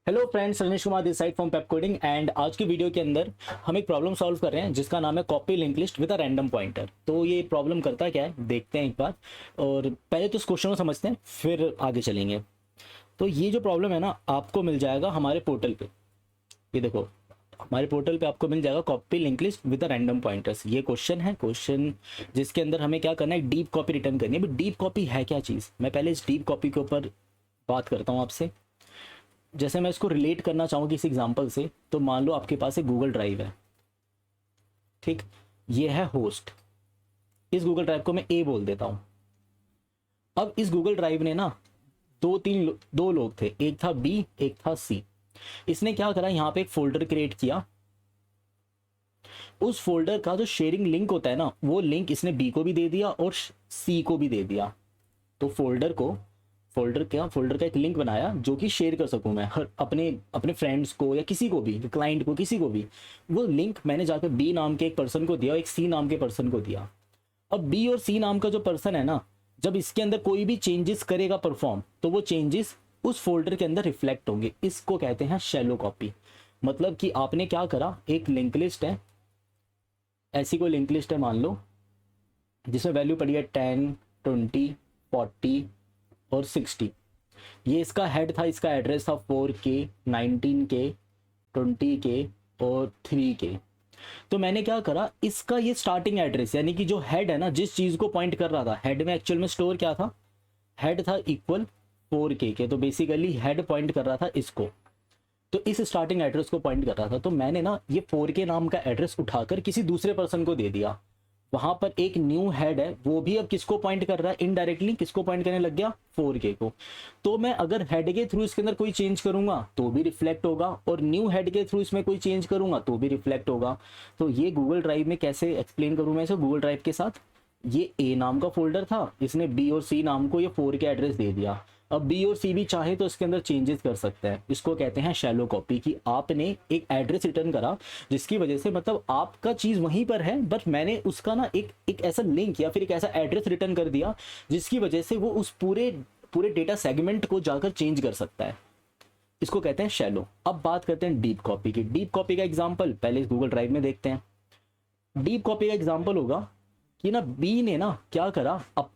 Hello friends, Ranish Kumar this side from pep coding and आज की video के अंदर हम एक प्रॉब्लम सॉल्व कर रहे हैं जिसका नाम है copy link list with a random pointer. तो ये प्रॉब्लम करता क्या है देखते हैं एक बार, और पहले तो इस क्वेश्चन को समझते हैं फिर आगे चलेंगे। तो ये जो प्रॉब्लम है ना, आपको मिल जाएगा हमारे पोर्टल पे। ये देखो, हमारे पोर्टल पे आपको मिल जाएगा copy link list with a random pointers. ये क्वेश्चन है, क्वेश्चन जिसके अंदर हमें क्या करना है, डीप कॉपी रिटर्न करनी है। अभी डीप कॉपी है क्या चीज़, मैं पहले इस डीप कॉपी के ऊपर बात करता हूँ आपसे। जैसे मैं इसको रिलेट करना चाहूँ किसी एग्जांपल से, तो मान लो आपके पास एक गूगल ड्राइव है, ठीक। ये है होस्ट, इस गूगल ड्राइव को मैं ए बोल देता हूँ। अब इस गूगल ड्राइव ने ना दो लोग थे, एक था बी एक था सी। इसने क्या करा, यहाँ पे एक फोल्डर क्रिएट किया। उस फोल्डर का जो शेयरिंग लिंक होता है ना, वो लिंक इसने बी को भी दे दिया और सी को भी दे दिया। तो फोल्डर का एक लिंक बनाया जो कि शेयर कर सकूं मैं हर अपने अपने फ्रेंड्स को या किसी को भी, क्लाइंट को, किसी को भी। वो लिंक मैंने जाकर बी नाम के एक पर्सन को दिया, एक सी नाम के पर्सन को दिया। अब बी और सी नाम का जो पर्सन है ना, जब इसके अंदर कोई भी चेंजेस करेगा परफॉर्म, तो वो चेंजेस उस फोल्डर के अंदर रिफ्लेक्ट होंगे। इसको कहते हैं शैलो कॉपी। मतलब कि आपने क्या करा, एक लिंक लिस्ट है, ऐसी कोई लिंक लिस्ट है मान लो, जिसमें वैल्यू पड़ी है 10, 20, 40 और 60। ये इसका हेड था, इसका एड्रेस था 4K, 19K, 20K और 3K। तो मैंने क्या करा, इसका ये स्टार्टिंग एड्रेस यानी कि जो हेड है ना, जिस चीज को पॉइंट कर रहा था, हेड में एक्चुअल में स्टोर क्या था, हेड था इक्वल 4K के। तो बेसिकली हेड पॉइंट कर रहा था इसको, तो इस स्टार्टिंग एड्रेस को पॉइंट कर रहा था। तो मैंने ना ये 4K नाम का एड्रेस उठाकर किसी दूसरे पर्सन को दे दिया। वहां पर एक न्यू हेड है, वो भी अब किसको पॉइंट कर रहा है, इनडायरेक्टली किसको पॉइंट करने लग गया, 4K को। तो मैं अगर हेड के थ्रू इसके अंदर कोई चेंज करूंगा तो भी रिफ्लेक्ट होगा, और न्यू हेड के थ्रू इसमें कोई चेंज करूंगा तो भी रिफ्लेक्ट होगा। तो ये गूगल ड्राइव में कैसे एक्सप्लेन करूं मैं इसे, गूगल ड्राइव के साथ ये ए नाम का फोल्डर था, इसने बी और सी नाम को ये 4K एड्रेस दे दिया। अब बी और सी भी चाहे तो इसके अंदर चेंजेस कर सकते हैं। इसको कहते हैं शैलो कॉपी, कि आपने एक एड्रेस रिटर्न करा जिसकी वजह से मतलब आपका चीज वहीं पर है, बट मैंने उसका ना एक ऐसा लिंक या फिर एक ऐसा एड्रेस रिटर्न कर दिया जिसकी वजह से वो उस पूरे पूरे डेटा सेगमेंट को जाकर चेंज कर सकता है। इसको कहते हैं शैलो। अब बात करते हैं डीप कॉपी की। डीप कॉपी का एग्जाम्पल पहले इस गूगल ड्राइव में देखते हैं। डीप कॉपी का एग्जाम्पल होगा कि ना बी ने ना क्या करा, अब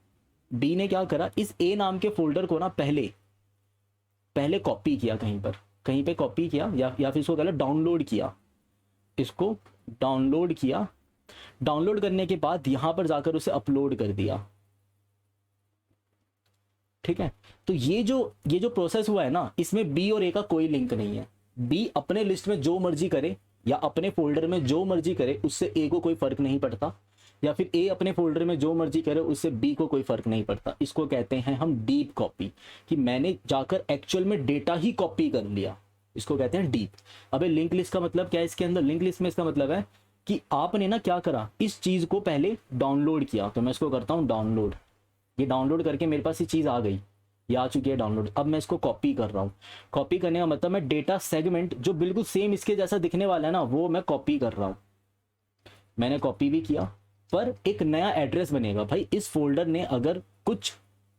बी ने क्या करा, इस ए नाम के फोल्डर को ना पहले पहले कॉपी किया, कहीं पे कॉपी किया, या फिर इसको कह लो डाउनलोड किया। इसको डाउनलोड किया, डाउनलोड करने के बाद यहां पर जाकर उसे अपलोड कर दिया, ठीक है। तो ये जो प्रोसेस हुआ है ना, इसमें बी और ए का कोई लिंक नहीं है। बी अपने लिस्ट में जो मर्जी करे या अपने फोल्डर में जो मर्जी करे, उससे ए को कोई फर्क नहीं पड़ता, या फिर ए अपने फोल्डर में जो मर्जी करे उससे बी को कोई फर्क नहीं पड़ता। इसको कहते हैं हम डीप कॉपी, कि मैंने जाकर एक्चुअल में डेटा ही कॉपी कर लिया। इसको कहते हैं डीप। अबे लिंक लिस्ट का मतलब क्या है इसके अंदर, लिंक लिस्ट में इसका मतलब है कि आपने ना क्या करा, इस चीज को पहले डाउनलोड किया। तो मैं इसको करता हूँ डाउनलोड। ये डाउनलोड करके मेरे पास ये चीज आ गई, ये आ चुकी है डाउनलोड। अब मैं इसको कॉपी कर रहा हूँ। कॉपी करने का मतलब मैं डेटा सेगमेंट जो बिल्कुल सेम इसके जैसा दिखने वाला है ना, वो मैं कॉपी कर रहा हूँ। मैंने कॉपी भी किया, पर एक नया एड्रेस बनेगा। भाई इस फोल्डर ने अगर कुछ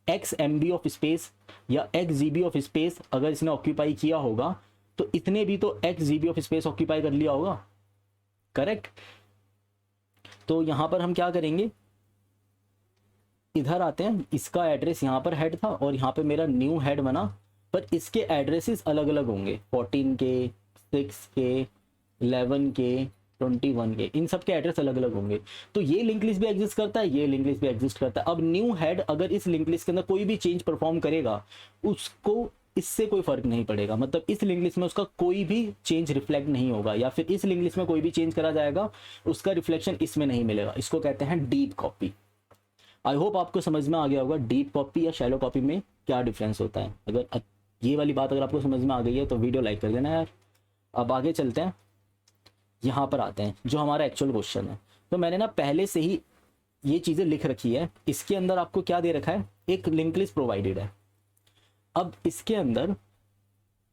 एक्स MB ऑफ स्पेस या एक्स GB ऑफ स्पेस अगर इसने ऑक्यूपाई किया होगा, तो इतने भी तो x GB of space occupy कर लिया होगा, करेक्ट। तो यहां पर हम क्या करेंगे, इधर आते हैं। इसका एड्रेस यहाँ पर हेड था और यहाँ पे मेरा न्यू हेड बना, पर इसके एड्रेसेस अलग अलग होंगे, 14K, 6K, 11K, 21K, इन सब के एड्रेस अलग अलग होंगे। तो ये लिंक लिस्ट भी एग्जिस्ट करता है, ये लिंक लिस्ट भी एग्जिस्ट करता है। अब न्यू हेड अगर इस लिंक लिस्ट के अंदर कोई भी चेंज परफॉर्म करेगा, उसको इससे कोई फर्क नहीं पड़ेगा। मतलब इस लिंक लिस्ट में उसका कोई भी चेंज रिफ्लेक्ट नहीं होगा, या फिर इस लिंक लिस्ट में कोई भी चेंज करा जाएगा उसका रिफ्लेक्शन इसमें नहीं मिलेगा। इसको कहते हैं डीप कॉपी। आई होप आपको समझ में आ गया होगा डीप कॉपी या शैलो कॉपी में क्या डिफरेंस होता है। अगर ये वाली बात अगर आपको समझ में आ गई है तो वीडियो लाइक कर देना यार। अब आगे चलते हैं, यहाँ पर आते हैं जो हमारा एक्चुअल क्वेश्चन है। तो मैंने ना पहले से ही ये चीज़ें लिख रखी है। इसके अंदर आपको क्या दे रखा है, एक लिंक लिस्ट प्रोवाइडेड है। अब इसके अंदर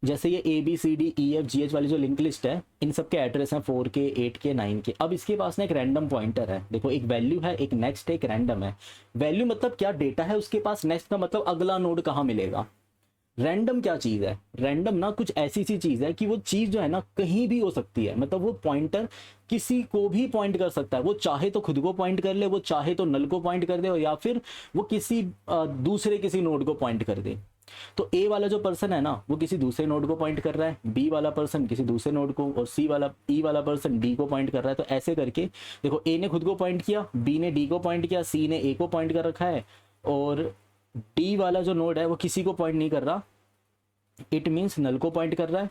जैसे ये ABCDEFGH वाली जो लिंक लिस्ट है, इन सब के एड्रेस हैं 4K, 8K, 9K। अब इसके पास ना एक रैंडम पॉइंटर है। देखो, एक वैल्यू है, एक नेक्स्ट है, एक रैंडम है। वैल्यू मतलब क्या डेटा है उसके पास, नेक्स्ट का मतलब अगला नोड कहाँ मिलेगा। रैंडम क्या चीज है? रैंडम ना कुछ ऐसी सी चीज है कि वो चीज जो है ना कहीं भी हो सकती है, मतलब वो पॉइंटर किसी को भी पॉइंट कर सकता है। वो चाहे तो खुद को पॉइंट कर ले, वो चाहे तो नल को पॉइंट कर दे, और या फिर वो किसी दूसरे किसी नोड को पॉइंट कर दे। तो ए वाला जो पर्सन है ना वो किसी दूसरे नोड को पॉइंट कर रहा है, बी वाला पर्सन किसी दूसरे नोड को, और सी वाला ई वाला पर्सन डी को पॉइंट कर रहा है। तो ऐसे करके देखो, ए ने खुद को पॉइंट किया, बी ने डी को पॉइंट किया, सी ने ए को पॉइंट कर रखा है, और डी वाला जो नोड है वो किसी को पॉइंट नहीं कर रहा, इट मीन्स नल को पॉइंट कर रहा है।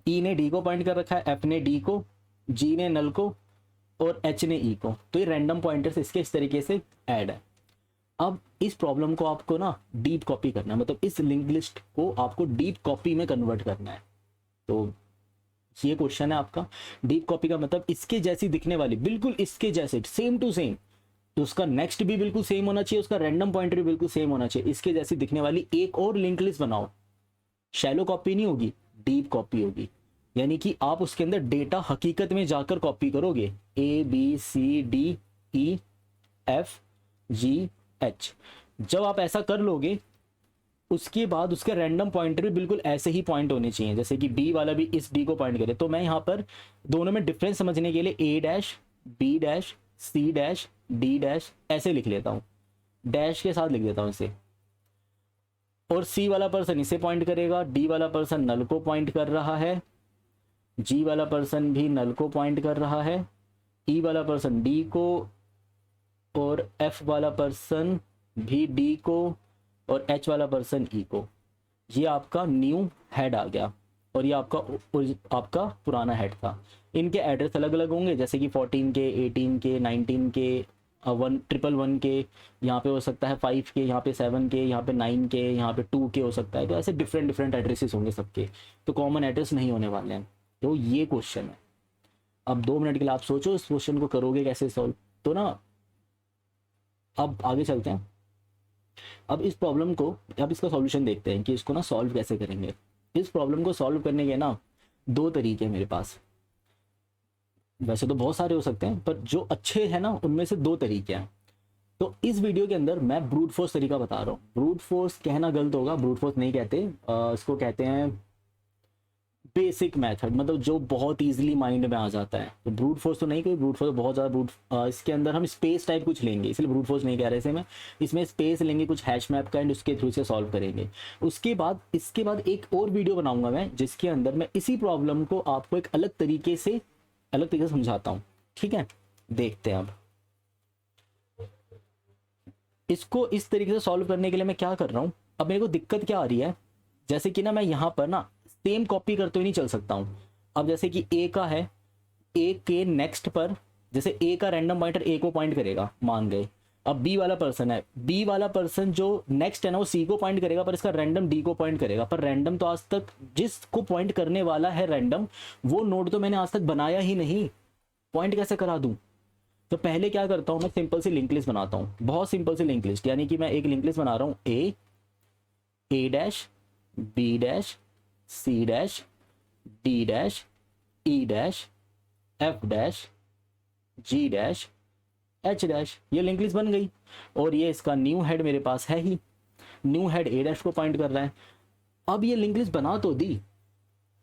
ई ने डी को पॉइंट कर रखा है, एफ ने डी को, जी ने नल को, और एच ने ई को। तो ये रैंडम पॉइंटर्स इसके इस तरीके से ऐड है। अब इस प्रॉब्लम को आपको ना डीप कॉपी करना है, मतलब इस लिंक लिस्ट को आपको डीप कॉपी में कन्वर्ट करना है। तो ये क्वेश्चन है आपका। डीप कॉपी का मतलब इसके जैसी दिखने वाली, बिल्कुल इसके जैसे सेम टू सेम, तो उसका नेक्स्ट भी बिल्कुल सेम होना चाहिए, उसका रैंडम पॉइंटर भी बिल्कुल सेम होना चाहिए। इसके जैसी दिखने वाली एक और लिंक लिस्ट बनाओ। शैलो कॉपी नहीं होगी, डीप कॉपी होगी, यानी कि आप उसके अंदर डेटा हकीकत में जाकर कॉपी करोगे, A B C D E F G H. जब आप ऐसा कर लोगे उसके बाद उसके रैंडम पॉइंटर भी बिल्कुल ऐसे ही पॉइंट होने चाहिए, जैसे कि बी वाला भी इस डी को पॉइंट करे। तो मैं यहाँ पर दोनों में डिफरेंस समझने के लिए A dash B dash C dash D dash ऐसे लिख लेता हूँ, डैश के साथ लिख देता हूँ इसे। और सी वाला पर्सन इसे पॉइंट करेगा, डी वाला पर्सन नल को पॉइंट कर रहा है, जी वाला पर्सन भी नल को पॉइंट कर रहा है, ई वाला पर्सन डी को, और एफ वाला पर्सन भी डी को, और एच वाला पर्सन ई को। ये आपका न्यू हेड आ गया, और ये आपका पुराना हेड था। इनके एड्रेस अलग अलग होंगे, जैसे कि 14 के, 18 के, 19 के, 111 के, यहाँ पे हो सकता है 5 के, यहाँ पे 7 के, यहाँ पे 9 के, यहाँ पे 2 के हो सकता है। तो ऐसे डिफरेंट डिफरेंट एड्रेसेस होंगे सबके, तो कॉमन एड्रेस नहीं होने वाले हैं। तो ये क्वेश्चन है। अब 2 मिनट के लिए आप सोचो इस क्वेश्चन को करोगे कैसे सॉल्व। तो ना अब आगे चलते हैं। अब इस प्रॉब्लम को, अब इसका सॉल्यूशन देखते हैं कि इसको ना सॉल्व कैसे करेंगे। इस प्रॉब्लम को सॉल्व करने के ना 2 तरीके हैं मेरे पास। वैसे तो बहुत सारे हो सकते हैं, पर जो अच्छे हैं ना उनमें से 2 तरीके हैं। तो इस वीडियो के अंदर मैं ब्रूट फोर्स तरीका बता रहा हूँ। ब्रूट फोर्स कहना गलत होगा, ब्रूट फोर्स नहीं कहते, इसको कहते हैं बेसिक मेथड, मतलब जो बहुत इजीली माइंड में आ जाता है। तो ब्रूट फोर्स तो नहीं, कोई ब्रूट फोर्स बहुत ज़्यादा इसके अंदर हम स्पेस टाइप कुछ लेंगे, इसलिए ब्रूट फोर्स नहीं कह रहे इसे मैं। इसमें स्पेस लेंगे कुछ हैश मैप का, एंड उसके थ्रू से सॉल्व करेंगे। इसके बाद एक और वीडियो बनाऊंगा मैं, जिसके अंदर मैं इसी प्रॉब्लम को आपको एक अलग तरीके से समझाता हूँ। ठीक है, देखते हैं। अब इसको इस तरीके से सॉल्व करने के लिए मैं क्या कर रहा हूँ, अब मेरे को दिक्कत क्या आ रही है, जैसे कि ना मैं यहाँ पर ना सेम कॉपी करते हुए नहीं चल सकता हूँ। अब जैसे कि ए का है, ए के नेक्स्ट पर जैसे ए का रैंडम पॉइंटर ए को पॉइंट करेगा, मान गए। अब बी वाला पर्सन है, बी वाला पर्सन जो नेक्स्ट है ना वो सी को पॉइंट करेगा, पर इसका रैंडम डी को पॉइंट करेगा। पर रैंडम तो आज तक जिसको पॉइंट करने वाला है रैंडम, वो नोड तो मैंने आज तक बनाया ही नहीं, पॉइंट कैसे करा दूं। तो पहले क्या करता हूं, मैं सिंपल सी लिंक लिस्ट बनाता हूं, बहुत सिंपल सी लिंक लिस्ट। यानी कि मैं एक लिंक लिस्ट बना रहा हूं, A dash B dash C dash D dash E dash F dash G dash H dash. ये लिंक लिस्ट बन गई, और ये इसका न्यू हेड मेरे पास है ही, न्यू हेड ए डैश को पॉइंट कर रहा है। अब ये लिंक लिस्ट बना तो दी,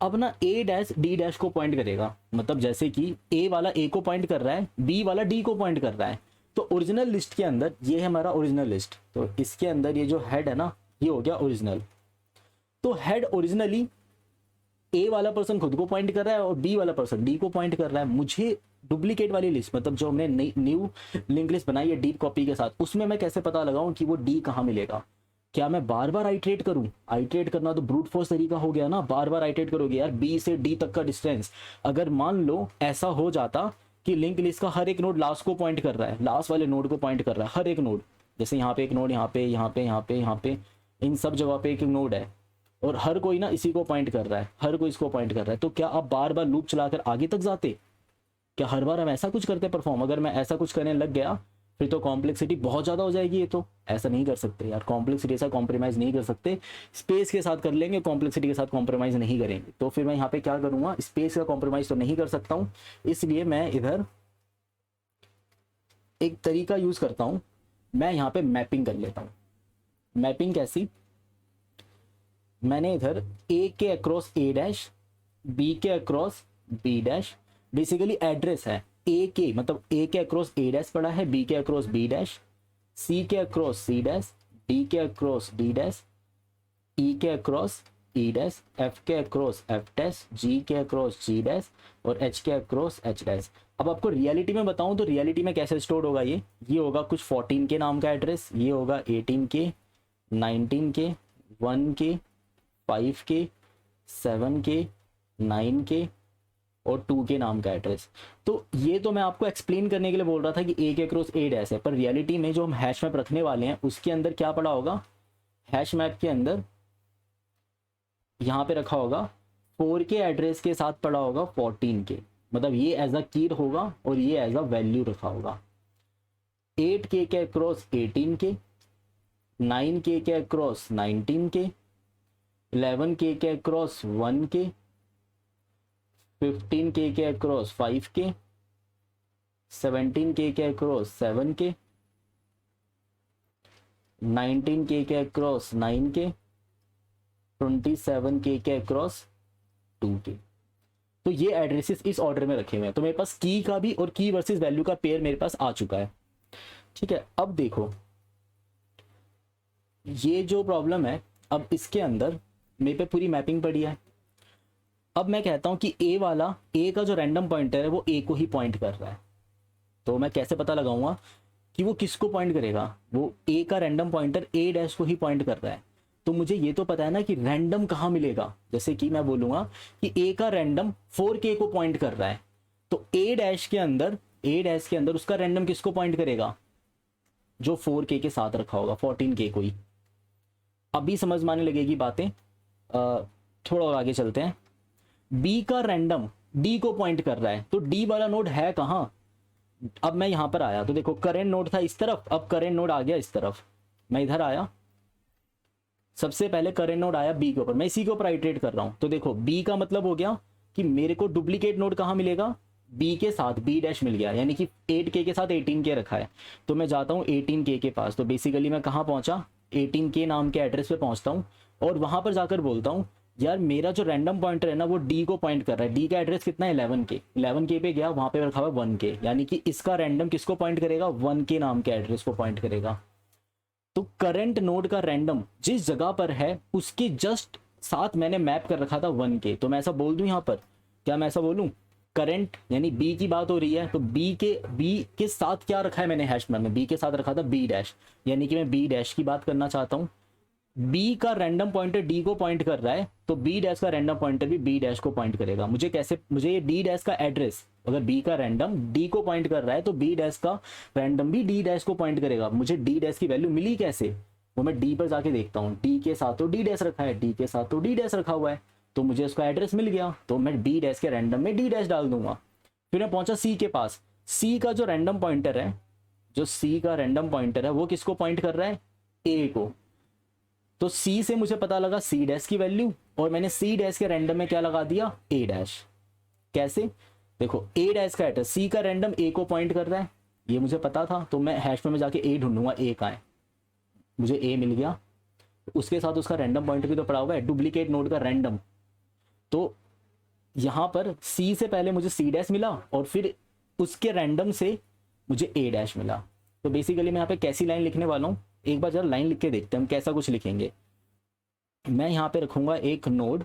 अब ना ए डैश डी डैश को पॉइंट करेगा, मतलब जैसे कि ए वाला ए को पॉइंट कर रहा है, बी वाला डी को पॉइंट कर रहा है। तो ओरिजिनल लिस्ट के अंदर ये है हमारा ओरिजिनल लिस्ट, तो इसके अंदर ये जो हेड है ना ये हो गया ओरिजिनल। तो हेड ओरिजिनली ए वाला पर्सन खुद को पॉइंट कर रहा है और बी वाला पर्सन डी को पॉइंट कर रहा है। मुझे डुप्लीकेट वाली लिस्ट, मतलब जो हमने न्यू लिंक लिस्ट बनाई है डीप कॉपी के साथ, उसमें मैं कैसे पता लगाऊं कि वो डी कहाँ मिलेगा। क्या मैं बार बार आइट्रेट करूं? आइट्रेट करना तो ब्रूट फोर्स तरीका हो गया ना, बार बार आइट्रेट करोगे यार। बी से डी तक का डिस्टेंस, अगर मान लो ऐसा हो जाता कि लिंक लिस्ट का हर एक नोड लास्ट को पॉइंट कर रहा है, लास्ट वाले नोड को पॉइंट कर रहा है हर एक नोड, जैसे यहाँ पे एक नोड, यहाँ पे यहाँ पे यहाँ पे यहाँ पे इन सब जगह पे एक नोड है, और हर कोई ना इसी को पॉइंट कर रहा है, हर कोई इसको पॉइंट कर रहा है, तो क्या आप बार बार लूप चलाकर आगे तक जाते? क्या हर बार हम ऐसा कुछ करते परफॉर्म? अगर मैं ऐसा कुछ करने लग गया फिर तो कॉम्प्लेक्सिटी बहुत ज़्यादा हो जाएगी। ये तो ऐसा नहीं कर सकते यार, कॉम्प्लेक्सिटी ऐसा कॉम्प्रोमाइज़ नहीं कर सकते। स्पेस के साथ कर लेंगे, कॉम्प्लेक्सिटी के साथ कॉम्प्रोमाइज़ नहीं करेंगे। तो फिर मैं यहाँ पे क्या करूँगा, स्पेस का कॉम्प्रोमाइज़ तो नहीं कर सकता हूँ, इसलिए मैं इधर एक तरीका यूज़ करता हूँ, मैं यहाँ पे मैपिंग कर लेता हूँ। मैपिंग कैसी? मैंने इधर ए के अक्रॉस ए डैश, बी के across B dash, basically address है ए के, मतलब ए के अक्रॉस ए डैश पड़ा है, बी के अक्रॉस बी डैश, सी के अक्रॉस सी डैश, डी के अक्रॉस डी डैश, ई के अक्रॉस ई डैश, एफ के अक्रॉस एफ डैश, जी के अक्रॉस जी डैश और एच के अक्रॉस एच डैश। अब आपको रियलिटी में बताऊं तो रियलिटी में कैसे स्टोर होगा, ये होगा कुछ 14 के नाम का एड्रेस, ये होगा 18 के, 19 के, 1 के, 5 के, 7 के, 9 के और 2 के नाम का एड्रेस। तो ये तो मैं आपको एक्सप्लेन करने के लिए बोल रहा था कि ए के अक्रॉस ए डैश है, पर रियलिटी में जो हम हैश मैप रखने वाले हैं उसके अंदर क्या पड़ा होगा, हैश मैप के अंदर यहाँ पे रखा होगा 4 के एड्रेस के साथ पड़ा होगा 14 के, मतलब ये एज अ कीर होगा और ये एज अ वैल्यू रखा होगा। 8 के अक्रॉस 18 के, 9 के अक्रॉस 19 के, 11 के अक्रॉस 1 के, 15 के अक्रॉस 5 के, 17 के अक्रॉस 7 के, 19 के अक्रॉस 9 के, 27 के अक्रॉस 2 के। तो ये एड्रेसेस इस ऑर्डर में रखे हुए हैं। तो मेरे पास की का भी और की वर्सेस वैल्यू का पेयर मेरे पास आ चुका है। ठीक है, अब देखो ये जो प्रॉब्लम है, अब इसके अंदर मेरे पे पूरी मैपिंग पड़ी है। अब मैं कहता हूं कि ए वाला, ए का जो रैंडम पॉइंटर है वो ए को ही पॉइंट कर रहा है। तो मैं कैसे पता लगाऊंगा कि वो किसको पॉइंट करेगा, वो ए का रैंडम पॉइंटर ए डैश को ही पॉइंट कर रहा है। तो मुझे ये तो पता है ना कि रैंडम कहाँ मिलेगा, जैसे कि मैं बोलूंगा कि ए का रैंडम 4K को पॉइंट कर रहा है, तो ए डैश के अंदर उसका रैंडम किसको पॉइंट करेगा, जो 4K के साथ रखा होगा, 14K को ही। अभी समझ में आने लगेगी बातें, थोड़ा और आगे चलते हैं। बी का रैंडम डी को पॉइंट कर रहा है, तो डी वाला नोड है कहाँ, अब मैं यहां पर आया तो देखो करेंट नोड था इस तरफ, अब करेंट नोड आ गया इस तरफ, मैं इधर आया, सबसे पहले करेंट नोड आया बी के ऊपर, मैं इसी के ऊपर आइटरेट कर रहा हूं। तो देखो बी का मतलब हो गया कि मेरे को डुप्लीकेट नोड कहाँ मिलेगा, बी के साथ बी डैश मिल गया, यानी कि 8K के साथ 18K रखा है। तो मैं जाता हूँ 18K के पास, तो बेसिकली मैं कहाँ पहुंचा, 18K नाम के एड्रेस पे पहुंचता हूँ और वहां पर जाकर बोलता हूँ यार मेरा जो रैंडम पॉइंटर है ना वो डी को पॉइंट कर रहा है। डी का एड्रेस कितना है 11K, 11K पे गया, वहां पे रखा हुआ 1K, यानी कि इसका रैंडम किसको पॉइंट करेगा, 1K नाम के एड्रेस को पॉइंट करेगा। तो करंट नोड का रैंडम जिस जगह पर है उसके जस्ट साथ मैंने मैप कर रखा था 1K। तो मैं ऐसा बोल दूं यहाँ पर, क्या मैं ऐसा बोलूं, करंट यानी बी की बात हो रही है, तो बी के साथ क्या रखा है मैंने हैश मैप में, बी के साथ रखा था बी डैश, यानी कि मैं बी डैश की बात करना चाहता हूँ। बी का रैंडम पॉइंटर डी को पॉइंट कर रहा है, तो बी डैश का रैंडम पॉइंटर भी बी डैश को पॉइंट करेगा। मुझे कैसे, मुझे ये डी डैश का एड्रेस, अगर बी का रैंडम डी को पॉइंट कर रहा है तो बी डैश का रैंडम भी डी डैश को पॉइंट करेगा। मुझे डी डैश की वैल्यू मिली कैसे, वो मैं डी पर जाके देखता हूँ, डी के साथ तो डी डैश रखा है, डी के साथ तो डी डैश रखा हुआ है, तो मुझे उसका एड्रेस मिल गया, तो मैं बी डैश के रैंडम में डी डैश डाल दूंगा। फिर मैं पहुंचा सी के पास, सी का जो रैंडम पॉइंटर है, जो सी का रैंडम पॉइंटर है वो किसको पॉइंट कर रहा है, ए को। तो सी से मुझे पता लगा सी डैश की वैल्यू, और मैंने सी डैश के रैंडम में क्या लगा दिया, ए डैश। कैसे, देखो ए डैश का एड्रेस, सी का रैंडम ए को पॉइंट कर रहा है, ये मुझे पता था, तो मैं हैश में जाके ए ढूंढूंगा, ए कहाँ है, मुझे ए मिल गया, उसके साथ उसका रैंडम पॉइंटर भी तो पड़ा हुआ है, डुप्लीकेट नोड का रैंडम। तो यहां पर सी से पहले मुझे सी डैश मिला और फिर उसके रैंडम से मुझे ए डैश मिला। तो बेसिकली मैं यहाँ पे कैसी लाइन लिखने वाला हूँ, एक बार जरा लाइन लिख के देखते हैं हम कैसा कुछ लिखेंगे। मैं यहाँ पे रखूंगा एक नोड,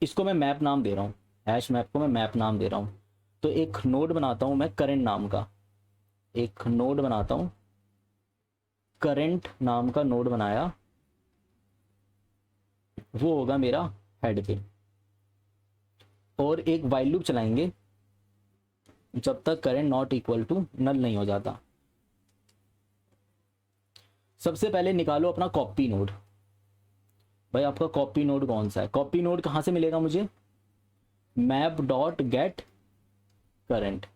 इसको मैं मैप नाम दे रहा हूँ, हैश मैप को मैं मैप नाम दे रहा हूँ। तो एक नोड बनाता हूँ मैं करंट नाम का, एक नोड बनाता हूँ, करंट नाम का नोड बनाया, वो होगा मेरा हेड पे, और एक वाइल लूप चलाएंगे जब तक current not equal to null नहीं हो जाता। सबसे पहले निकालो अपना कॉपी नोड, भाई आपका कॉपी नोड कौन सा है, कॉपी नोड कहां से मिलेगा मुझे, मैप डॉट गेट करंट,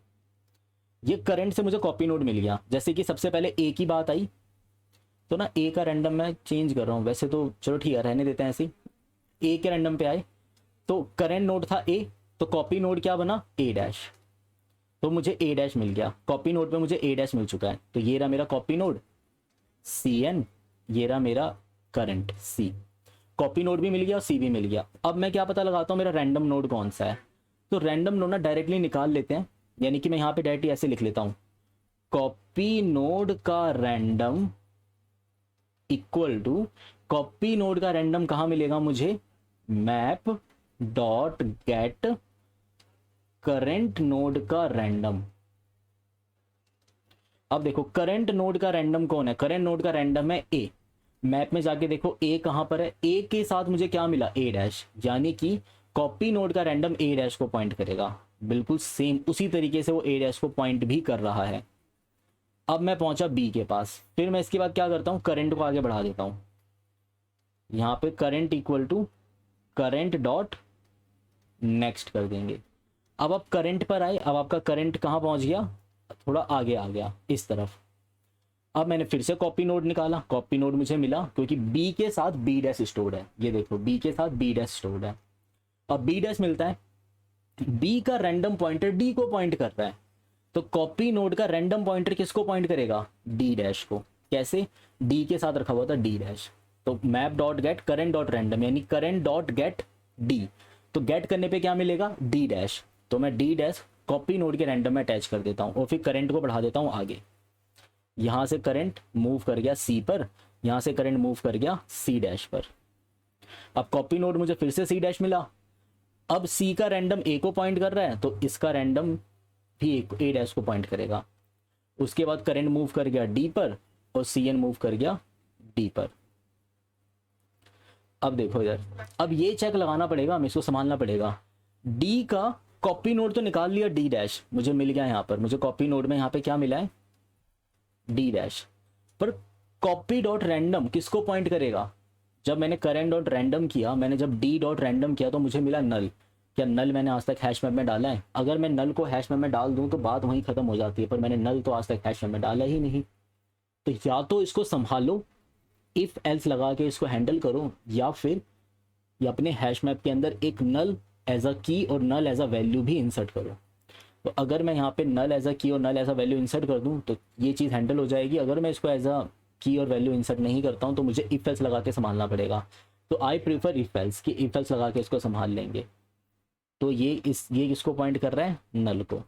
ये करंट से मुझे कॉपी नोड मिल गया। जैसे कि सबसे पहले ए की बात आई, तो ना ए का रैंडम मैं चेंज कर रहा हूँ, वैसे तो चलो ठीक है रहने देते हैं ऐसे, ए के रैंडम पे आए तो करंट नोड था ए, तो कॉपी नोड क्या बना, ए डैश, तो मुझे ए डैश मिल गया, कॉपी नोड पे मुझे ए डैश मिल चुका है। तो ये रहा मेरा कॉपी नोड सी एन, ये रहा मेरा करंट सी। कॉपी नोड भी मिल गया और सी भी मिल गया। अब मैं क्या पता लगाता हूँ मेरा रैंडम नोड कौन सा है। तो रैंडम नोड ना डायरेक्टली निकाल लेते हैं, यानी कि मैं यहाँ पे डायरेक्टली ऐसे लिख लेता हूँ, कॉपी नोड का random equal to, copy node का रैंडम कहाँ मिलेगा मुझे, map dot get current node का रैंडम। अब देखो करंट नोड का रैंडम कौन है, करंट नोड का रैंडम है ए। मैप में जाके देखो ए कहां पर है, ए के साथ मुझे क्या मिला, ए डैश, यानी कि कॉपी नोड का रैंडम ए डैश को पॉइंट करेगा। बिल्कुल सेम उसी तरीके से वो ए डैश को पॉइंट भी कर रहा है। अब मैं पहुंचा बी के पास, फिर मैं इसके बाद क्या करता हूं, करंट को आगे बढ़ा देता हूं। यहां पे current equal to current dot next कर देंगे। अब आप करंट पर आए, अब आपका करंट कहां पहुंच गया, थोड़ा आगे आ गया इस तरफ। अब मैंने फिर से कॉपी नोड निकाला, कॉपी नोड मुझे मिला क्योंकि बी के साथ बी डैश स्टोर्ड है, ये देखो बी के साथ बी डैश स्टोर्ड है। अब बी डैश मिलता है, बी का रैंडम पॉइंटर डी को पॉइंट कर रहा है, तो कॉपी नोड का रैंडम पॉइंटर किसको पॉइंट करेगा, डी डैश को। कैसे, डी के साथ रखा हुआ था डी डैश, तो map dot get current dot random, यानी करेंट डॉट गेट डी, तो गेट करने पे क्या मिलेगा, डी डैश, तो मैं डी डैश कॉपी नोड के रैंडम में अटैच कर देता हूँ और फिर करंट को बढ़ा देता हूँ आगे। यहां से करंट मूव कर गया सी पर, यहां से करंट मूव कर गया सी डैश पर। अब कॉपी नोड मुझे फिर से सी डैश मिला, अब सी का रैंडम ए को पॉइंट कर रहा है, तो इसका रैंडम भी ए डैश को पॉइंट करेगा। उसके बाद करंट मूव कर गया डी पर और सी एन मूव कर गया डी पर। अब देखो इधर, अब ये चेक लगाना पड़ेगा, हमें इसको संभालना पड़ेगा। डी का कॉपी नोड तो निकाल लिया, डी डैश मुझे मिल गया यहाँ पर, मुझे कॉपी नोड में यहाँ पे क्या मिला है, डी डैश। पर कॉपी डॉट रैंडम किसको पॉइंट करेगा, जब मैंने करेंट डॉट रैंडम किया, मैंने जब डी डॉट रैंडम किया तो मुझे मिला नल। क्या नल मैंने आज तक हैश मैप में डाला है, अगर मैं नल को हैश मैप में डाल दूं तो बात वहीं खत्म हो जाती है, पर मैंने नल तो आज तक हैश मैप में डाला ही नहीं। तो या तो इसको संभालो, इफ एल्स लगा के इसको हैंडल करो, या फिर या अपने हैश मैप के अंदर एक नल एज अ की और नल एज अ वैल्यू भी इंसर्ट करो। तो अगर मैं यहाँ पे नल एज अ की और नल एज अ वैल्यू इंसर्ट कर दूँ तो ये चीज़ हैंडल हो जाएगी। अगर मैं इसको एज अ की और वैल्यू इंसर्ट नहीं करता हूँ तो मुझे इफ एल्स लगा के संभालना पड़ेगा। तो आई प्रीफर इफ एल्स, कि इफ एल्स लगा के इसको संभाल लेंगे। तो ये किसको पॉइंट कर रहा है, नल को।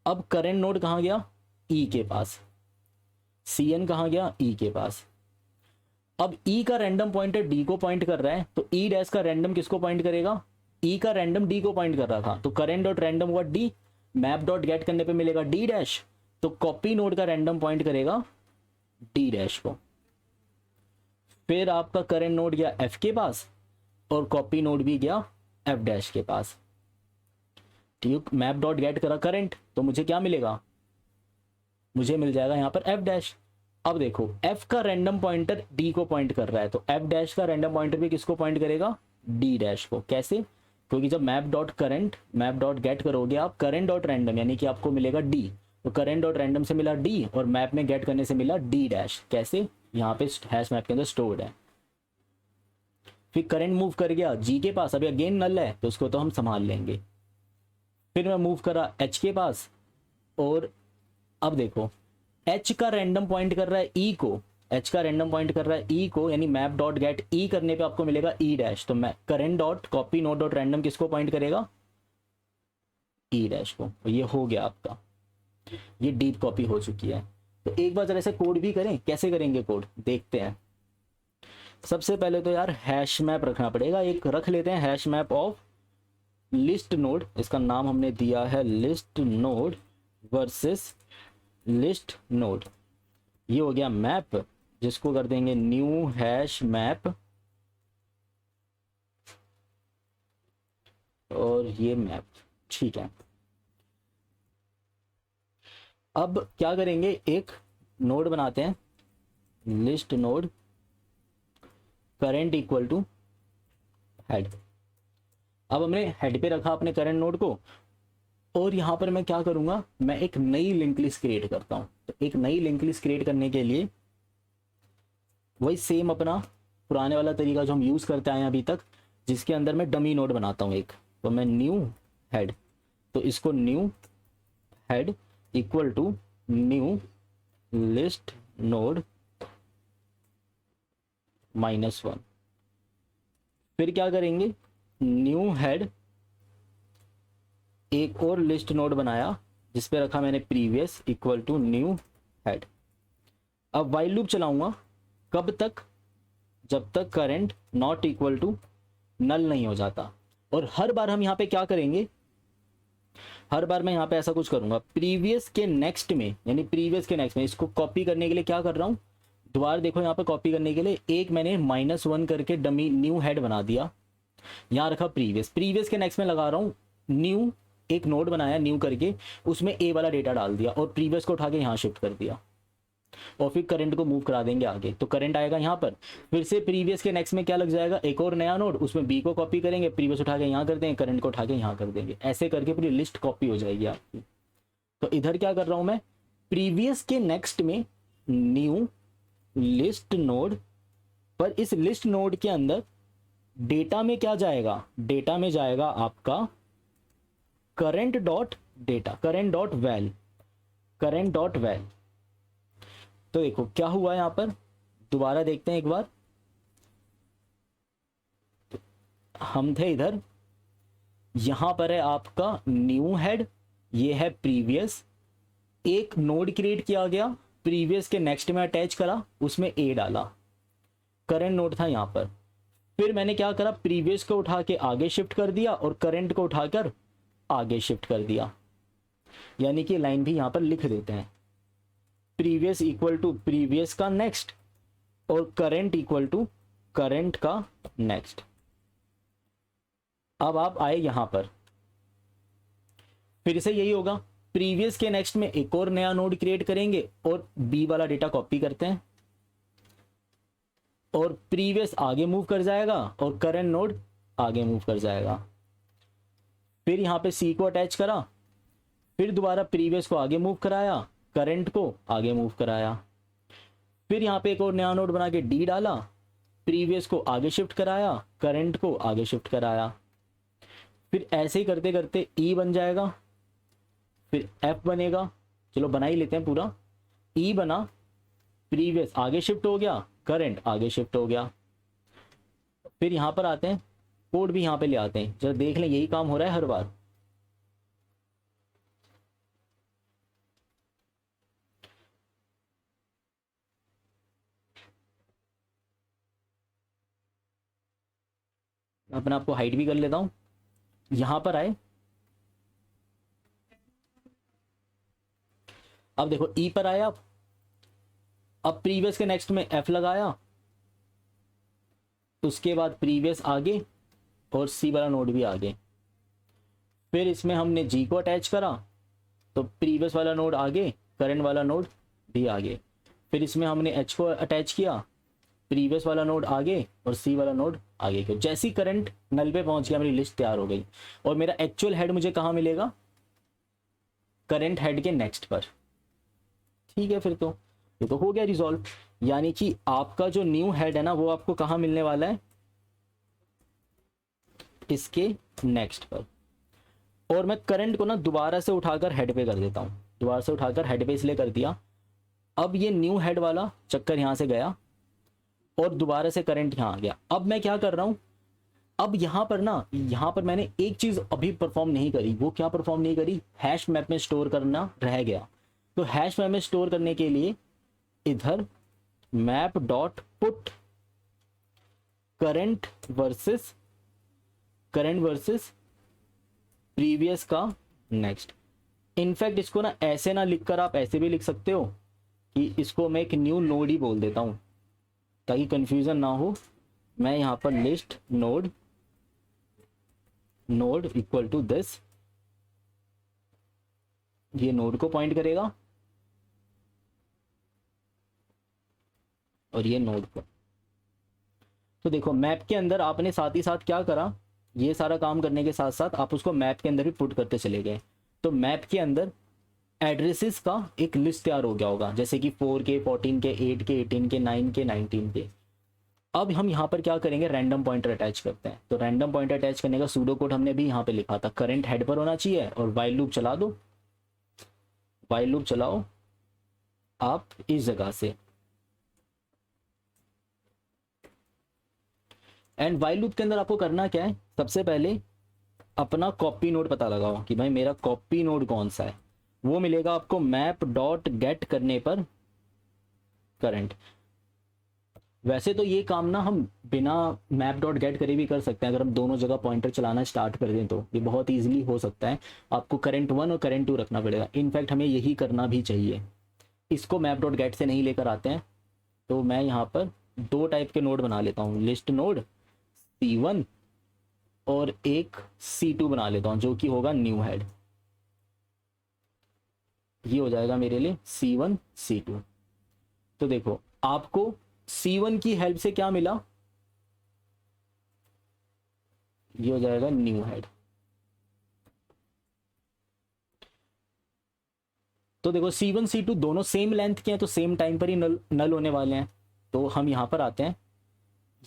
अब करेंट नोड कहाँ गया, ई के पास, सी एन कहाँ गया, ई के पास। अब ई का रैंडम पॉइंटर डी को पॉइंट कर रहा है, तो ई डैश का रैंडम किसको पॉइंट करेगा, ई का रैंडम डी को पॉइंट कर रहा था, तो करेंट डॉट रैंडम हुआ डी, मैप डॉट गेट करने पे मिलेगा डी डैश, तो कॉपी नोड का रैंडम पॉइंट करेगा डी डैश को। फिर आपका करेंट नोड गया एफ के पास और कॉपी नोड भी गया एफ डैश के पास। ठीक, मैप डॉट गेट करा करंट, तो मुझे क्या मिलेगा, मुझे मिल जाएगा यहाँ पर एफ डैश। अब देखो एफ का रैंडम पॉइंटर डी को पॉइंट कर रहा है, तो एफ डैश का रैंडम पॉइंटर भी किसको पॉइंट करेगा, डी डैश को। कैसे, क्योंकि जब map dot current map dot gate करोगे आप करंट डॉट रैंडम, यानी कि आपको मिलेगा डी, तो करंट डॉट रैंडम से मिला डी और मैप में गेट करने से मिला डी डैश। कैसे, यहाँ पे हैश मैप के अंदर स्टोर्ड है। फिर करंट मूव कर गया जी के पास, अभी अगेन नल है तो उसको तो हम संभाल लेंगे। फिर मैं मूव करा एच के पास, और अब देखो एच का रैंडम पॉइंट कर रहा है ई को, एच का रैंडम पॉइंट कर रहा है ई को, यानी मैप डॉट गेट ई करने पे आपको मिलेगा ई डैश, तो मैं current dot copy node dot random किसको पॉइंट करेगा, ई डैश को। तो ये हो गया आपका, ये डीप कॉपी हो चुकी है। तो एक बार जरा ऐसे कोड भी करें, कैसे करेंगे कोड देखते हैं। सबसे पहले तो यार हैश मैप रखना पड़ेगा, एक रख लेते हैं hash map of list node, इसका नाम हमने दिया है list node versus list node. ये हो गया मैप, जिसको कर देंगे न्यू हैश मैप, और ये मैप, ठीक है। अब क्या करेंगे, एक नोड बनाते हैं, list node current equal to head. अब हमने हेड पे रखा अपने करंट नोड को, और यहां पर मैं क्या करूंगा, मैं एक नई लिंक लिस्ट क्रिएट करता हूं। तो एक नई लिंक लिस्ट क्रिएट करने के लिए वही सेम अपना पुराने वाला तरीका जो हम यूज करते आए हैं अभी तक, जिसके अंदर मैं डमी नोड बनाता हूं एक। तो मैं न्यू हेड, तो इसको new head equal to new list node -1। फिर क्या करेंगे, न्यू हेड, एक और लिस्ट नोड बनाया जिस पे रखा मैंने previous equal to new head. अब वाइल लूप चलाऊंगा, कब तक, जब तक current not equal to null नहीं हो जाता। और हर बार हम यहाँ पे क्या करेंगे, हर बार मैं यहाँ पे ऐसा कुछ करूंगा, प्रीवियस के नेक्स्ट में, यानी प्रीवियस के नेक्स्ट में, इसको कॉपी करने के लिए क्या कर रहा हूँ, दोबारा देखो यहाँ पे कॉपी करने के लिए एक मैंने -1 करके डमी न्यू हेड बना दिया, यहाँ रखा प्रीवियस, प्रीवियस के नेक्स्ट में लगा रहा हूँ न्यू, एक नोड बनाया न्यू करके, उसमें ए वाला डेटा डाल दिया और प्रीवियस को उठा के यहाँ शिफ्ट कर दिया, और फिर करंट को मूव करा देंगे आगे, तो करंट आएगा यहाँ पर। फिर से प्रीवियस के नेक्स्ट में क्या लग जाएगा, एक और नया नोड, उसमें बी को कॉपी करेंगे, प्रीवियस उठा के यहाँ कर देंगे, करंट को उठा के यहाँ कर देंगे, ऐसे करके पूरी लिस्ट कॉपी हो जाएगी आपकी। तो इधर क्या कर रहा हूँ मैं, प्रीवियस के नेक्स्ट में न्यू लिस्ट नोड, पर इस लिस्ट नोड के अंदर डेटा में क्या जाएगा, डेटा में जाएगा आपका current dot data, current dot val, current dot val. तो देखो क्या हुआ यहां पर, दोबारा देखते हैं एक बार, हम थे इधर, यहां पर है आपका न्यू हेड, ये है प्रीवियस, एक नोड क्रिएट किया गया, प्रीवियस के नेक्स्ट में अटैच करा, उसमें ए डाला, करंट नोड था यहां पर। फिर मैंने क्या करा, प्रीवियस को उठा के आगे शिफ्ट कर दिया और करंट को उठाकर आगे शिफ्ट कर दिया, यानी कि लाइन भी यहां पर लिख देते हैं, प्रीवियस इक्वल टू प्रीवियस का नेक्स्ट और करंट इक्वल टू करंट का नेक्स्ट। अब आप आए यहां पर, फिर से यही होगा, प्रीवियस के नेक्स्ट में एक और नया नोड क्रिएट करेंगे और बी वाला डेटा कॉपी करते हैं, और प्रीवियस आगे मूव कर जाएगा और करंट नोड आगे मूव कर जाएगा। फिर यहां पे सी को अटैच करा, फिर दोबारा प्रीवियस को आगे मूव कराया, करंट को आगे मूव कराया, फिर यहाँ पे एक और नया नोड बना के डी डाला, प्रीवियस को आगे शिफ्ट कराया, करंट को आगे शिफ्ट कराया, फिर ऐसे ही करते करते ई बन जाएगा, फिर एफ बनेगा, चलो बना ही लेते हैं पूरा, ई बना, प्रीवियस आगे शिफ्ट हो गया, करंट आगे शिफ्ट हो गया। फिर यहाँ पर आते हैं, कोड भी यहाँ पे ले आते हैं, जरा देख लें यही काम हो रहा है हर बार। अपने आपको हाइड भी कर लेता हूं, यहां पर आए, अब देखो ई पर आया, अब प्रीवियस के नेक्स्ट में एफ लगाया, उसके बाद प्रीवियस आगे और सी वाला नोड भी आगे, फिर इसमें हमने जी को अटैच करा, तो प्रीवियस वाला नोड आगे, करंट वाला नोड भी आगे, फिर इसमें हमने एच को अटैच किया, प्रीवियस वाला नोड आगे और सी वाला नोड आगे क्यों, जैसी करंट नल पे पहुंच गया, मेरी लिस्ट तैयार हो गई, और मेरा एक्चुअल हेड मुझे कहाँ मिलेगा, करंट हेड के नेक्स्ट पर। ठीक है, फिर तो ये तो हो गया रिजॉल्व, यानी कि आपका जो न्यू हेड है ना, वो आपको कहाँ मिलने वाला है, इसके नेक्स्ट पर। और मैं करंट को ना दोबारा से उठाकर हेड पे कर देता हूँ, दोबारा से उठाकर हेड पे इसलिए कर दिया, अब ये न्यू हेड वाला चक्कर यहां से गया और दोबारा से करंट यहाँ आ गया। अब मैं क्या कर रहा हूं, अब यहाँ पर ना, यहाँ पर मैंने एक चीज अभी परफॉर्म नहीं करी, वो क्या परफॉर्म नहीं करी, हैश मैप में स्टोर करना रह गया। तो हैश मैप में स्टोर करने के लिए इधर map dot put current versus previous का नेक्स्ट। इनफैक्ट इसको ना ऐसे ना लिखकर आप ऐसे भी लिख सकते हो कि इसको मैं एक न्यू नोड ही बोल देता हूं ताकि कंफ्यूजन ना हो। मैं यहां पर list node equal to this, ये नोड को पॉइंट करेगा और ये नोड को। तो देखो मैप के अंदर आपने साथ ही साथ क्या करा, ये सारा काम करने के साथ साथ आप उसको मैप के अंदर भी पुट करते चले गए। तो मैप के अंदर एड्रेसेस का एक लिस्ट तैयार हो गया होगा, जैसे कि 4K 14K 8K 18K 9K 19K। अब हम यहाँ पर क्या करेंगे, रैंडम पॉइंटर अटैच करते हैं। तो रैंडम पॉइंटर अटैच करने का सूडो कोड हमने भी यहाँ पे लिखा था, करंट हेड पर होना चाहिए और वाइल लूप चला दो, वाइल लूप चलाओ आप इस जगह से। एंड वाइल लूप के अंदर आपको करना क्या है, सबसे पहले अपना कॉपी नोड पता लगाओ कि भाई मेरा कॉपी नोड कौन सा है। वो मिलेगा आपको मैप डॉट गेट करने पर करंट। वैसे तो ये काम ना हम बिना मैप डॉट गेट करे भी कर सकते हैं, अगर हम दोनों जगह पॉइंटर चलाना स्टार्ट कर दें तो ये बहुत ईजिली हो सकता है। आपको करंट 1 और करंट 2 रखना पड़ेगा, इनफैक्ट हमें यही करना भी चाहिए। इसको मैप डॉट गेट से नहीं लेकर आते हैं, तो मैं यहाँ पर दो टाइप के नोड बना लेता हूँ, लिस्ट नोड C1 और एक C2 बना लेता हूँ जो कि होगा न्यू हेड। ये हो जाएगा मेरे लिए C1 C2। तो देखो आपको C1 की हेल्प से क्या मिला, ये हो जाएगा न्यू हेड। तो देखो C1 C2 दोनों सेम लेंथ के हैं तो सेम टाइम पर ही नल होने वाले हैं। तो हम यहां पर आते हैं,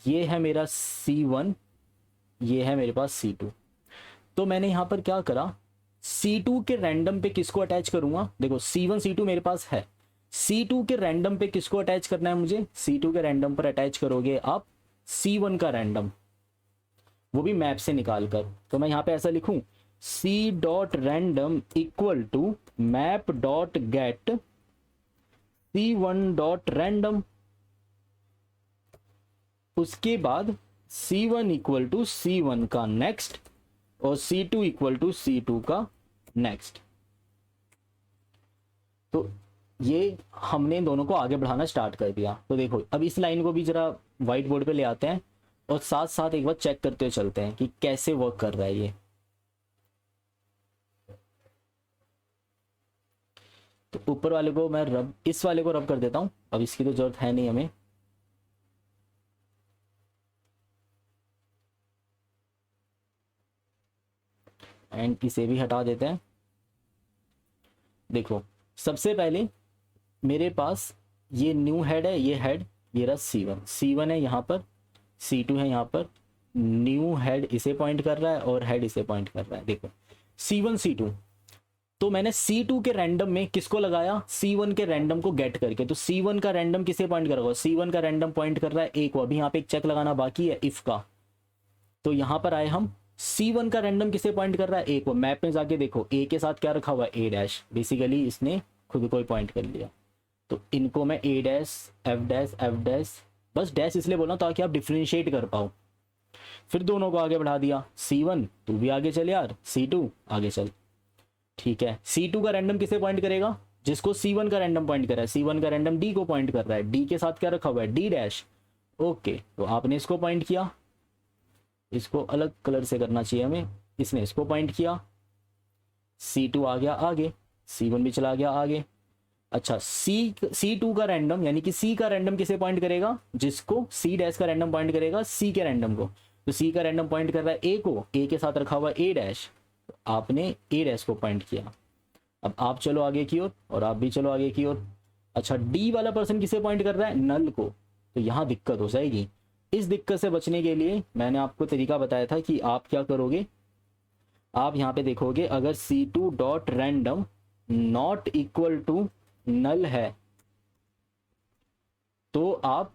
ये है मेरा C1, ये है मेरे पास C2। तो मैंने यहां पर क्या करा, C2 के रैंडम पे किसको अटैच करूंगा, देखो C1 C2 मेरे पास है, C2 के रैंडम पे किसको अटैच करना है मुझे, C2 के रैंडम पर अटैच करोगे आप C1 का रैंडम, वो भी मैप से निकाल कर। तो मैं यहां पे ऐसा लिखूं, C dot random equal to map dot get C1 dot random. उसके बाद C1 इक्वल टू C1 का नेक्स्ट और C2 इक्वल टू C2 का नेक्स्ट। तो ये हमने इन दोनों को आगे बढ़ाना स्टार्ट कर दिया। तो देखो अब इस लाइन को भी जरा व्हाइट बोर्ड पे ले आते हैं और साथ साथ एक बार चेक करते हुए चलते हैं कि कैसे वर्क कर रहा है ये। तो ऊपर वाले को मैं रब, इस वाले को रब कर देता हूं, अब इसकी तो जरूरत है नहीं हमें। एंड इसे भी हटा देते हैं। देखो सबसे पहले मेरे पास ये न्यू हेड है, ये हेड, ये रहा C1 है यहाँ पर, C2 है यहाँ पर, न्यू हेड इसे पॉइंट कर रहा है और हेड इसे पॉइंट कर रहा है। देखो C1 C2, तो मैंने C2 के रैंडम में किसको लगाया, C1 के रैंडम को गेट करके। तो C1 का रैंडम किसे पॉइंट कर रहा है, C1 का रैंडम पॉइंट कर रहा है A को। अभी यहाँ पे एक चेक लगाना बाकी है इफ का। तो यहाँ पर आए हम, C1 का रैंडम किसे पॉइंट कर रहा है A को। मैप में जाके देखो A के साथ क्या रखा हुआ है, A डैश, बेसिकली इसने खुद को ही पॉइंट कर लिया। तो इनको मैं A dash F dash F dash, बस डैश इसलिए बोला ताकि आप डिफ्रेंशिएट कर पाओ। फिर दोनों को आगे बढ़ा दिया, C1 तू भी आगे चल यार, C2 आगे चल। ठीक है, C2 का रैंडम किसे पॉइंट करेगा, जिसको C1 का रैंडम पॉइंट कर रहा है। C1 का रैंडम D को पॉइंट कर रहा है, D के साथ क्या रखा हुआ है, D डैश। ओके, तो आपने इसको पॉइंट किया, इसको अलग कलर से करना चाहिए हमें, इसने इसको पॉइंट किया, C2 आ गया आगे, C1 भी चला गया आगे। अच्छा, C2 का रैंडम यानी कि C का रैंडम किसे पॉइंट करेगा, जिसको C डैश का रैंडम पॉइंट करेगा C के रैंडम को। तो C का रैंडम पॉइंट कर रहा है A को, A के साथ रखा हुआ A डैश, तो आपने A डैश को पॉइंट किया। अब आप चलो आगे की ओर और आप भी चलो आगे की ओर। अच्छा, D वाला पर्सन किसे पॉइंट कर रहा है, नल को। तो यहाँ दिक्कत हो जाएगी। इस दिक्कत से बचने के लिए मैंने आपको तरीका बताया था कि आप क्या करोगे, आप यहाँ पे देखोगे अगर C2 dot random not equal to null है तो आप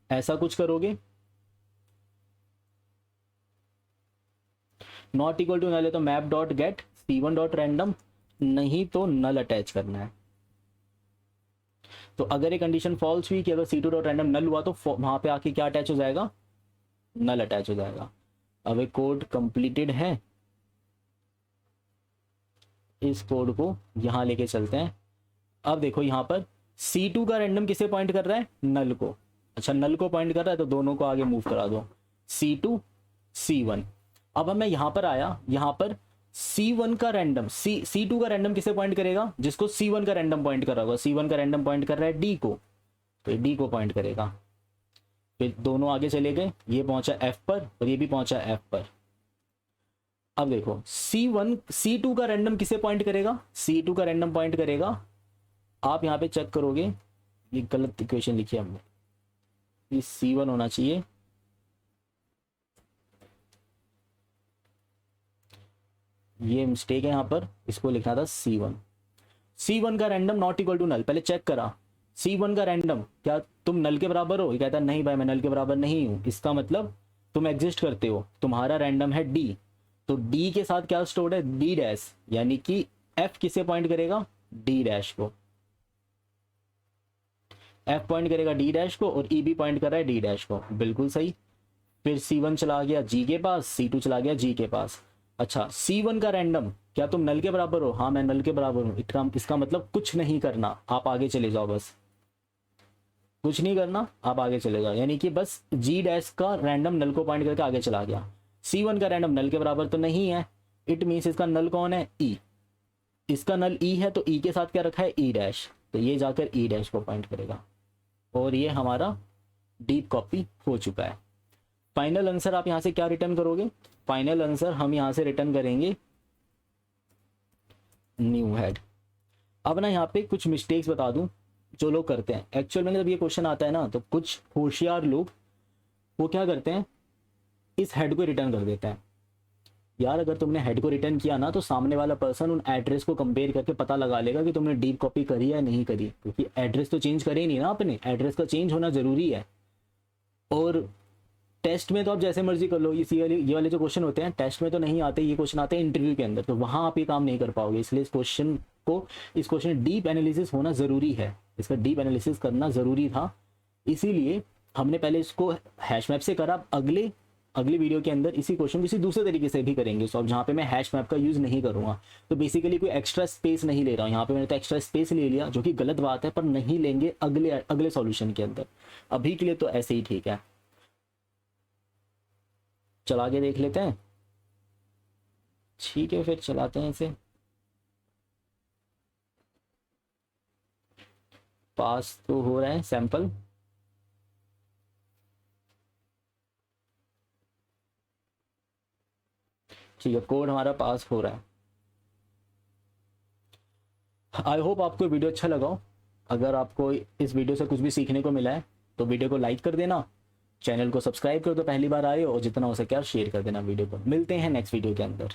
ऐसा कुछ करोगे, नॉट इक्वल टू नल है तो map dot get C1 dot random, नहीं तो नल अटैच करना है। तो अगर ये कंडीशन फॉल्स हुई कि अगर C2 डॉट रैंडम नल हुआ तो वहां पे आके क्या अटैच हो जाएगा, नल अटैच हो जाएगा। अब एक कोड कंप्लीटेड है, इस कोड को यहां लेके चलते हैं। अब देखो यहां पर C2 का रैंडम किसे पॉइंट कर रहा है, नल को। अच्छा, नल को पॉइंट कर रहा है तो दोनों को आगे मूव करा दो, C2 C1। अब मैं यहां पर आया, यहां पर C1 का रैंडम C2 का रैंडम किसे पॉइंट करेगा, जिसको C1 का रैंडम पॉइंट कर रहा होगा। C1 का रैंडम पॉइंट कर रहा है D को, तो D को पॉइंट करेगा। फिर दोनों आगे चले गए, ये पहुंचा F पर और ये भी पहुंचा F पर। अब देखो C2 का रैंडम किसे पॉइंट करेगा, C2 का रैंडम पॉइंट करेगा, आप यहाँ पे चेक करोगे ये गलत इक्वेशन लिखी है हमने, ये C1 होना चाहिए, ये मिस्टेक है यहाँ पर, इसको लिखना था C1। C1 का random not equal to null, पहले चेक करा C1 का रैंडम, क्या तुम नल के बराबर हो? ये कहता है नहीं भाई मैं नल के बराबर नहीं हूँ। इसका मतलब तुम एग्जिस्ट करते हो, तुम्हारा रैंडम है D। तो D के साथ क्या स्टोर्ड है? D डैश, यानी कि F किसे पॉइंट करेगा? D डैश को। F पॉइंट करेगा D डैश को और E भी पॉइंट कर रहा है D डैश को, बिल्कुल सही। फिर C1 चला गया G के पास, C2 चला गया G के पास। अच्छा, C1 का रैंडम, क्या तुम नल के बराबर हो? हाँ मैं नल के बराबर हूँ। इसका मतलब कुछ नहीं करना, आप आगे चले जाओ, बस कुछ नहीं करना, आप आगे चले जाओ। यानी कि बस G डैश का रैंडम नल को पॉइंट करके आगे चला गया। C1 का रैंडम नल के बराबर तो नहीं है, इट मीन्स इसका नल कौन है? E। इसका नल E है तो E के साथ क्या रखा है? E डैश, तो ये जाकर E डैश को पॉइंट करेगा और ये हमारा डीप कॉपी हो चुका है। फाइनल आंसर आप यहां से क्या रिटर्न करोगे? फाइनल आंसर हम यहां से रिटर्न करेंगे न्यू हेड। अब ना यहाँ पे कुछ मिस्टेक्स बता दूं जो लोग करते हैं। एक्चुअल में जब ये क्वेश्चन आता है ना तो कुछ होशियार लोग वो क्या करते हैं, इस हेड को रिटर्न कर देते हैं। यार अगर तुमने हेड को रिटर्न किया ना तो सामने वाला पर्सन उन एड्रेस को कंपेयर करके पता लगा लेगा कि तुमने डीप कॉपी करी या नहीं करी, क्योंकि एड्रेस तो चेंज करे नहीं ना आपने, एड्रेस का चेंज होना जरूरी है। और टेस्ट में तो आप जैसे मर्जी कर लो, ये वाले जो क्वेश्चन होते हैं टेस्ट में तो नहीं आते, ये क्वेश्चन आते हैं इंटरव्यू के अंदर, तो वहां आप ये काम नहीं कर पाओगे। इसलिए इस क्वेश्चन डीप एनालिसिस होना जरूरी है, इसका डीप एनालिसिस करना जरूरी था। इसीलिए हमने पहले इसको हैश मैप से करा। अगली वीडियो के अंदर इसी क्वेश्चन किसी दूसरे तरीके से भी करेंगे सॉल्व, जहाँ पे मैं हैश मैप का यूज नहीं करूंगा। तो बेसिकली कोई एक्स्ट्रा स्पेस नहीं ले रहा हूँ यहाँ पे, मैंने तो एक्स्ट्रा स्पेस ले लिया जो कि गलत बात है, पर नहीं लेंगे अगले सॉल्यूशन के अंदर। अभी के लिए तो ऐसे ही ठीक है। चला के देख लेते हैं, ठीक है फिर चलाते हैं इसे। पास तो हो रहा है सैंपल, ठीक है कोड हमारा पास हो रहा है। आई होप आपको वीडियो अच्छा लगा हो। अगर आपको इस वीडियो से कुछ भी सीखने को मिला है तो वीडियो को लाइक कर देना, चैनल को सब्सक्राइब कर दो पहली बार आए हो, और जितना हो सके शेयर कर देना वीडियो को। मिलते हैं नेक्स्ट वीडियो के अंदर।